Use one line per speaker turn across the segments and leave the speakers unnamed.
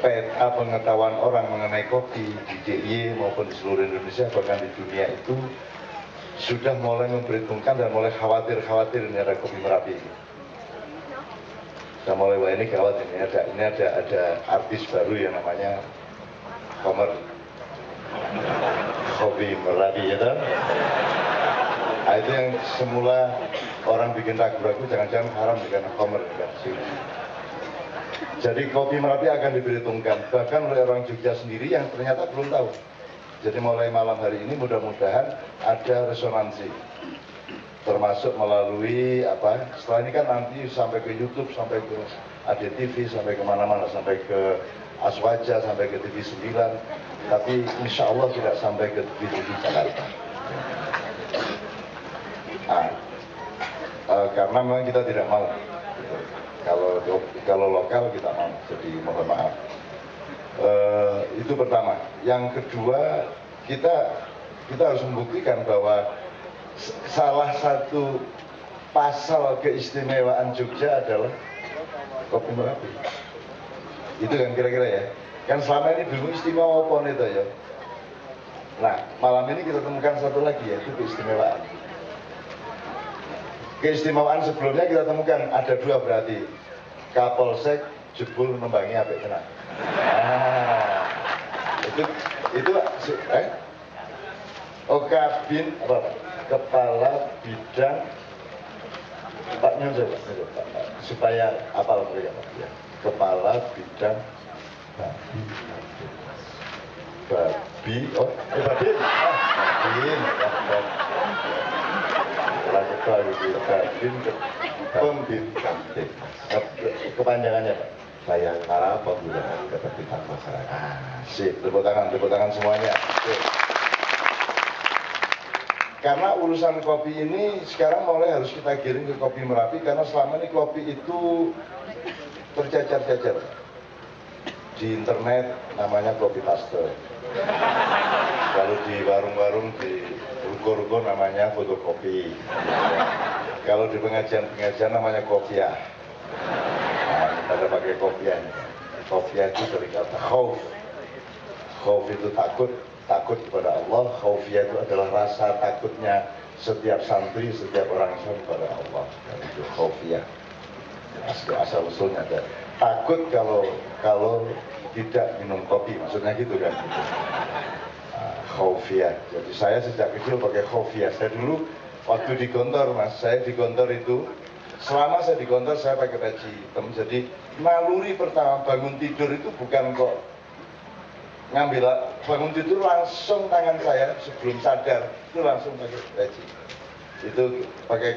peta pengetahuan orang mengenai kopi di DIY maupun di seluruh Indonesia bahkan di dunia itu sudah mulai memperhitungkan dan mulai khawatir ini ada kopi Merapi. Sudah mulai, wah ini gawat, ini ada artis baru yang namanya Homer Kopi Merapi, ya kan? Nah, itu yang semula orang bikin ragu-ragu, jangan-jangan haram dengan Homer, kan? Jadi kopi Merapi akan diperhitungkan, bahkan oleh orang Jogja sendiri yang ternyata belum tahu. Jadi mulai malam hari ini mudah-mudahan ada resonansi, termasuk melalui setelah ini kan nanti sampai ke YouTube, sampai ke ADTV, sampai kemana-mana, sampai ke Aswaja, sampai ke TV 9, tapi insya Allah tidak sampai ke TV Jakarta. Nah, karena memang kita tidak mau. Kalau lokal kita mau, jadi mohon maaf. Itu pertama. Yang kedua, kita harus membuktikan bahwa salah satu pasal keistimewaan Jogja adalah kopi Merapi. Itu kan kira-kira ya. Kan selama ini belum istimewa apa itu ya. Nah, malam ini kita temukan satu lagi, yaitu keistimewaan. Keistimewaan sebelumnya kita temukan ada dua, berarti Kapolsek jebul nembangi apik tenan. Kabin kepala bidang Pak Nyun supaya apal mereka ya. Kepala bidang babin pembinaan kepanjangannya Pak, Bayangkara Pembinaan Ketertiban Masyarakat. Sip, tepuk tangan semuanya. Sip. Karena urusan kopi ini sekarang mulai harus kita giring ke kopi Merapi, karena selama ini kopi itu tercecer-cecer di internet, namanya kopi paste. Kalau di warung-warung, di ruko-ruko namanya fotokopi. Kalau di pengajian namanya kopiah. Nah, kita pakai kopiah. Kopiah itu dari kata khauf. Khauf itu takut kepada Allah. Khaufiyah itu adalah rasa takutnya setiap santri, setiap orang Islam kepada Allah. Dan itu khaufiyah. Asal usulnya ada takut kalau tidak minum kopi, maksudnya gitu kan. Khaufiyah. Jadi saya sejak kecil pakai khaufiyah. Saya dulu waktu di Gontor, Mas, saya di Gontor itu, selama saya di Gontor saya pakai peci hitam. Jadi naluri pertama bangun tidur itu bukan kok ngambil bangun tidur, langsung tangan saya sebelum sadar itu langsung pakai peci. Itu pakai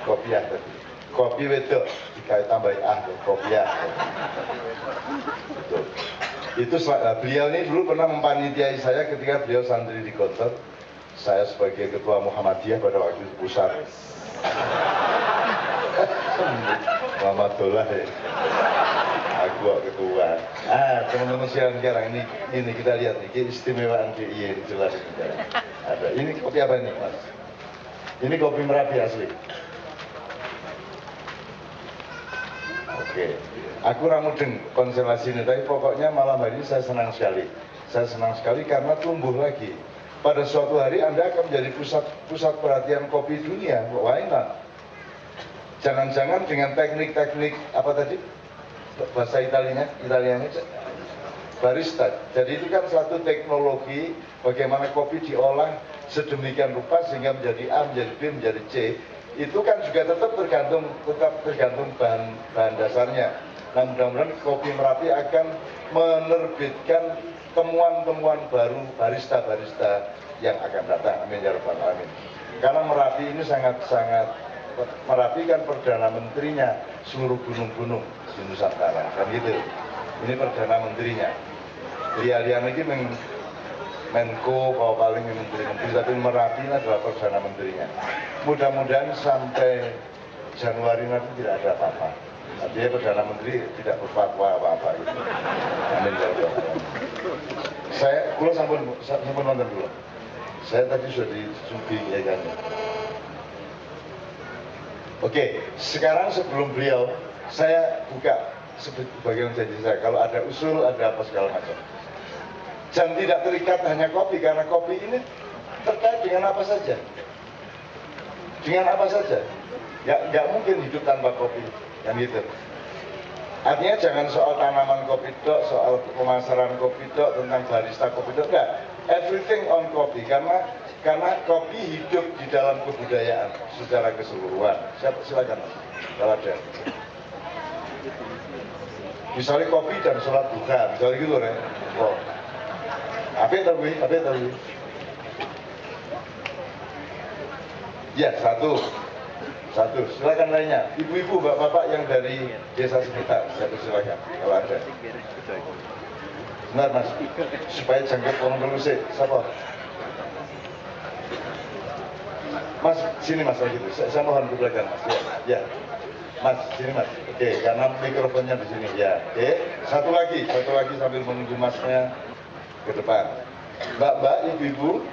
kopiah tadi. Kopi wedok dikait tambahin kopiah. Itu beliau ini dulu pernah mempanitiai saya ketika beliau santri di Gontor. Saya sebagai ketua Muhammadiyah pada waktu itu pusat. Muhammadullah ya. Aku ketua. Teman-teman sekarang ini kita lihat nih, keistimewaan DIY jelas ini. Ada. Ini kopi apa ini, Mas? Ini kopi Merapi asli. Oke. Aku ramudeng konstelasi ini, tapi pokoknya malam hari ini saya senang sekali. Saya senang sekali karena tumbuh lagi. Pada suatu hari Anda akan menjadi pusat perhatian kopi dunia. Why not? Jangan-jangan dengan teknik-teknik apa tadi? Bahasa Italianya barista. Jadi itu kan suatu teknologi bagaimana kopi diolah sedemikian rupa sehingga menjadi A, menjadi B, menjadi C. Itu kan juga tetap tergantung bahan dasarnya. Nah, mudah-mudahan kopi Merapi akan menerbitkan temuan-temuan baru barista-barista yang akan datang. Amin ya rabbal alamin. Karena Merapi ini sangat-sangat, Merapi kan perdana menterinya seluruh gunung-gunung di Nusantara, kan gitu. Ini perdana menterinya. Lihat lagi Menko, kalau paling menteri-menteri, tapi Merapi ini adalah perdana menterinya. Mudah-mudahan sampai Januari nanti tidak ada apa-apa. Artinya perdana menteri tidak berfatwa apa-apa gitu. Amin ya rabbal alamin. Saya sampun nonton dulu. Saya tadi sudah disuguhi ya kan. Oke, sekarang sebelum beliau, saya buka sebagian janji saya, kalau ada usul, ada apa segala macam. Dan tidak terikat hanya kopi, karena kopi ini terkait dengan apa saja. Dengan apa saja. Nggak mungkin hidup tanpa kopi, kan gitu. Artinya jangan soal tanaman kopi dok, soal pemasaran kopi dok, tentang barista kopi dok, enggak. Everything on kopi, karena kopi hidup di dalam kebudayaan secara keseluruhan. Silakan, kalau ada. Misalnya kopi dan sholat duha, misalnya gitu ya. Oh. Apa tahu? Ya, satu. Silakan lainnya. Ibu-ibu, bapak-bapak yang dari desa sekitar, silakan kalau ada. Benar mas, supaya jangkep orang terusik. Siapa? Mas, sini mas lagi itu. Saya mohon ke belakang mas. Ya. Mas, sini mas. Oke, karena mikrofonnya di sini. Ya. Oke. Satu lagi sambil menunggu masnya ke depan. Mbak, ibu-ibu.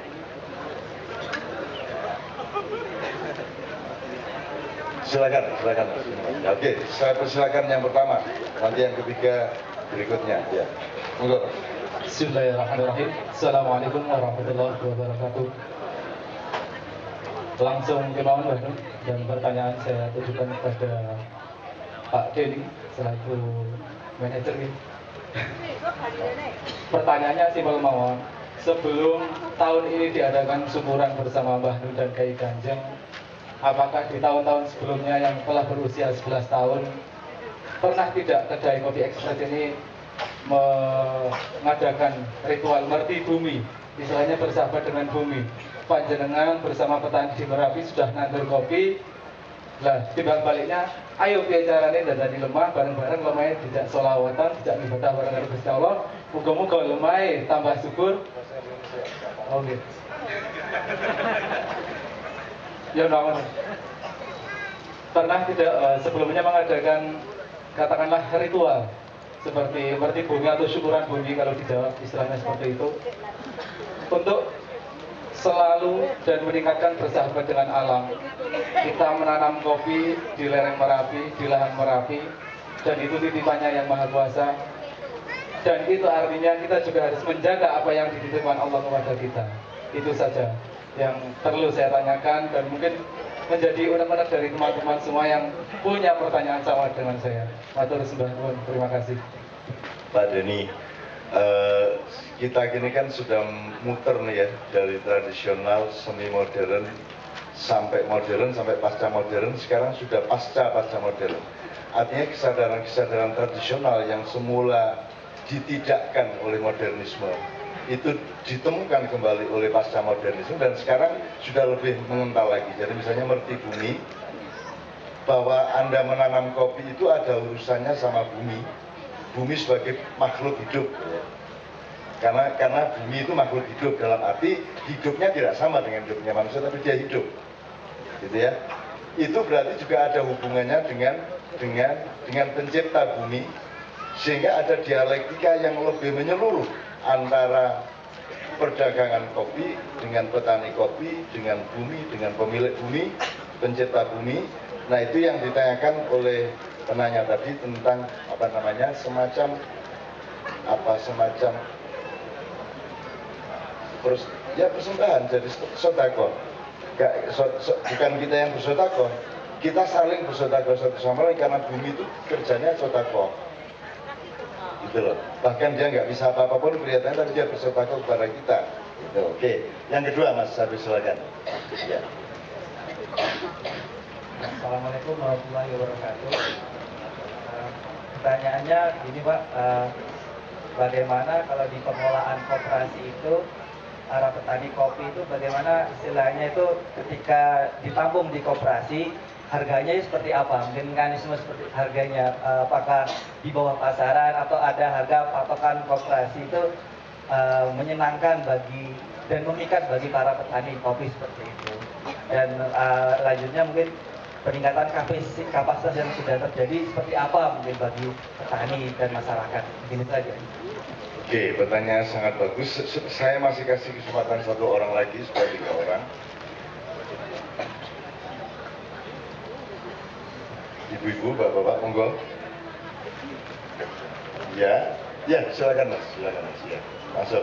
Silakan. Ya, oke, saya persilakan yang pertama. Nanti yang ketiga berikutnya. Ya. Monggo.
Bismillahirrahmanirrahim. Assalamualaikum warahmatullahi wabarakatuh. Langsung ke Maman Bandung, dan pertanyaan saya tujukan kepada Pak Denny selaku manajer ini. Pertanyaannya simpel mawon. Sebelum tahun ini diadakan syukuran bersama Mbah Nun dan Kiai Kanjeng, apakah di tahun-tahun sebelumnya yang telah berusia 11 tahun pernah tidak kedai kopi ekspres ini mengadakan ritual merti bumi, istilahnya bersahabat dengan bumi? Panjenengan bersama petani di Merapi sudah nandur kopi, lah timbal baliknya ayo piye carane dadani lemah bareng-bareng, lemahnya tidak sholawatan, tidak ibadah bareng karo Gusti Allah, muga-muga lemahnya tambah subur. Oh gitu. Ya namun pernah tidak sebelumnya mengadakan katakanlah ritual seperti merti bumi atau syukuran bumi kalau di Jawa istilahnya seperti itu, untuk selalu dan meningkatkan bersahabat dengan alam. Kita menanam kopi di lereng Merapi, di lahan Merapi, dan itu titipannya yang Maha Kuasa. Dan itu artinya kita juga harus menjaga apa yang dititipkan Allah kepada kita. Itu saja yang perlu saya tanyakan, dan mungkin menjadi unek-unek dari teman-teman semua yang punya pertanyaan sama dengan saya. Matur sembah nuwun, terima kasih.
Pak Denny, kita kini kan sudah muter nih ya, dari tradisional, semi modern, sampai pasca modern, sekarang sudah pasca modern. Artinya kesadaran tradisional yang semula ditidakkan oleh modernisme itu ditemukan kembali oleh pasca modernisme, dan sekarang sudah lebih mengental lagi. Jadi misalnya merti bumi, bahwa Anda menanam kopi itu ada urusannya sama bumi sebagai makhluk hidup. Karena bumi itu makhluk hidup, dalam arti hidupnya tidak sama dengan hidupnya manusia, tapi dia hidup, gitu ya. Itu berarti juga ada hubungannya dengan pencipta bumi, sehingga ada dialektika yang lebih menyeluruh antara perdagangan kopi dengan petani kopi, dengan bumi, dengan pemilik bumi, pencipta bumi. Nah, itu yang ditanyakan oleh penanya tadi tentang semacam persembahan, jadi sodako. Bukan kita yang bersodako, kita saling bersodako satu sama lain, karena bumi itu kerjanya sodako. Gitu loh. Bahkan dia nggak bisa apa-apa pun kelihatannya, tapi dia bersodako kepada kita. Gitu. Oke. Yang kedua, Mas Sabi, silakan. Ya.
Assalamualaikum warahmatullahi wabarakatuh. Pertanyaannya gini Pak, bagaimana kalau di pengolahan koperasi itu para petani kopi itu bagaimana istilahnya itu ketika ditampung di koperasi, harganya seperti apa? Mungkin mekanisme seperti harganya, apakah di bawah pasaran atau ada harga patokan koperasi itu menyenangkan bagi dan memikat bagi para petani kopi seperti itu. Dan lanjutnya mungkin peningkatan kapasitas yang sudah terjadi seperti apa mungkin bagi petani dan masyarakat. Begini saja.
Oke, pertanyaan sangat bagus. Saya masih kasih kesempatan satu orang lagi supaya 3 orang. Ibu-ibu, bapak-bapak, monggo. Ya, ya silakan mas, ya. Masuk.